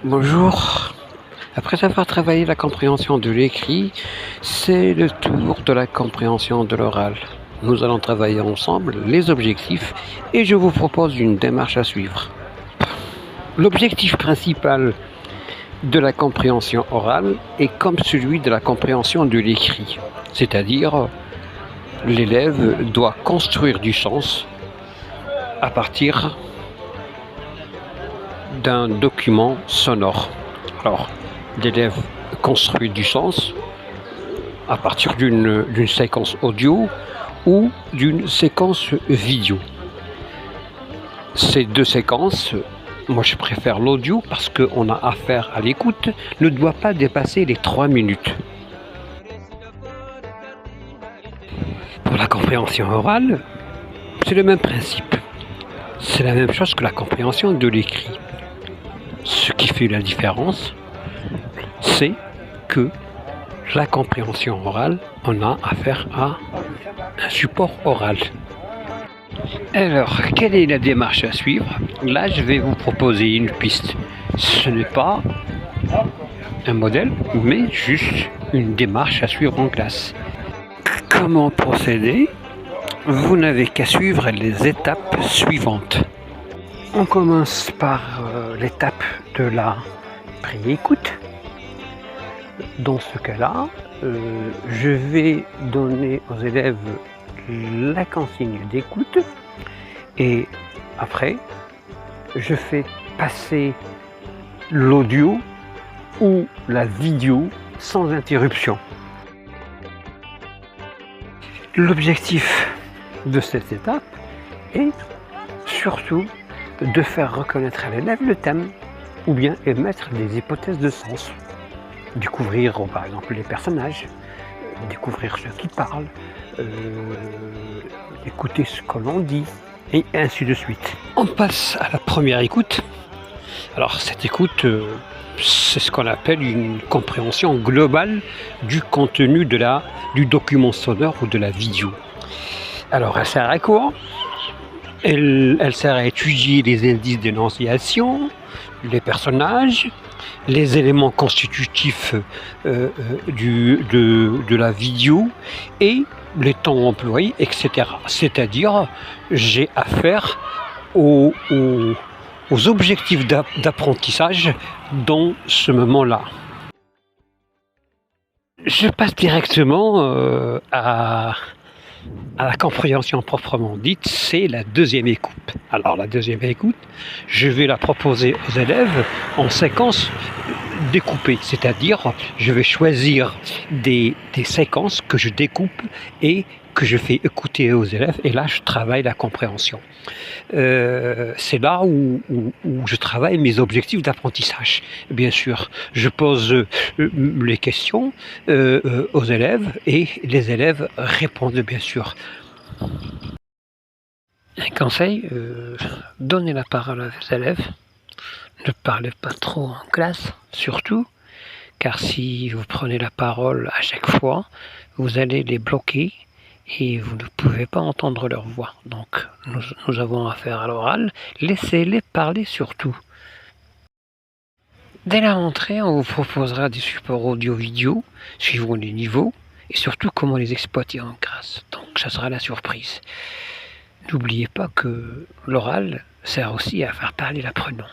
Bonjour. Après avoir travaillé la compréhension de l'écrit, c'est le tour de la compréhension de l'oral. Nous allons travailler ensemble les objectifs et je vous propose une démarche à suivre. L'objectif principal de la compréhension orale est comme celui de la compréhension de l'écrit, c'est-à-dire l'élève doit construire du sens à partir d'un document sonore. Alors, l'élève construit du sens à partir d'une séquence audio ou d'une séquence vidéo. Ces deux séquences, moi je préfère l'audio parce qu'on a affaire à l'écoute, ne doit pas dépasser les 3 minutes. Pour la compréhension orale, c'est le même principe. C'est la même chose que la compréhension de l'écrit. Ce qui fait la différence, c'est que la compréhension orale, on a affaire à un support oral. Alors, quelle est la démarche à suivre? Là, je vais vous proposer une piste. Ce n'est pas un modèle, mais juste une démarche à suivre en classe. Comment procéder? Vous n'avez qu'à suivre les étapes suivantes. On commence par l'étape de la pré-écoute. Dans ce cas-là, je vais donner aux élèves la consigne d'écoute et après, je fais passer l'audio ou la vidéo sans interruption. L'objectif de cette étape est surtout de faire reconnaître à l'élève le thème ou bien émettre des hypothèses de sens. Découvrir par exemple les personnages, découvrir ceux qui parlent, écouter ce que l'on dit, et ainsi de suite. On passe à la première écoute. Alors cette écoute, c'est ce qu'on appelle une compréhension globale du contenu du document sonore ou de la vidéo. Alors elle sert à quoi? Elle sert à étudier les indices d'énonciation, les personnages, les éléments constitutifs de la vidéo et les temps employés, etc. C'est-à-dire, j'ai affaire aux objectifs d'apprentissage dans ce moment-là. Je passe directement à la compréhension proprement dite, c'est la deuxième écoute. Alors la deuxième écoute, je vais la proposer aux élèves en séquence découpée, c'est-à-dire je vais choisir des séquences que je découpe et que je fais écouter aux élèves, et là je travaille la compréhension. C'est là où je travaille mes objectifs d'apprentissage. Bien sûr, je pose les questions aux élèves et les élèves répondent bien sûr. Un conseil, donnez la parole à vos élèves. Ne parlez pas trop en classe, surtout, car si vous prenez la parole à chaque fois, vous allez les bloquer et vous ne pouvez pas entendre leur voix. Donc, nous avons affaire à l'oral, laissez-les parler surtout. Dès la rentrée, on vous proposera des supports audio-vidéo, suivant les niveaux, et surtout comment les exploiter en classe. Donc, ça sera la surprise. N'oubliez pas que l'oral sert aussi à faire parler l'apprenant.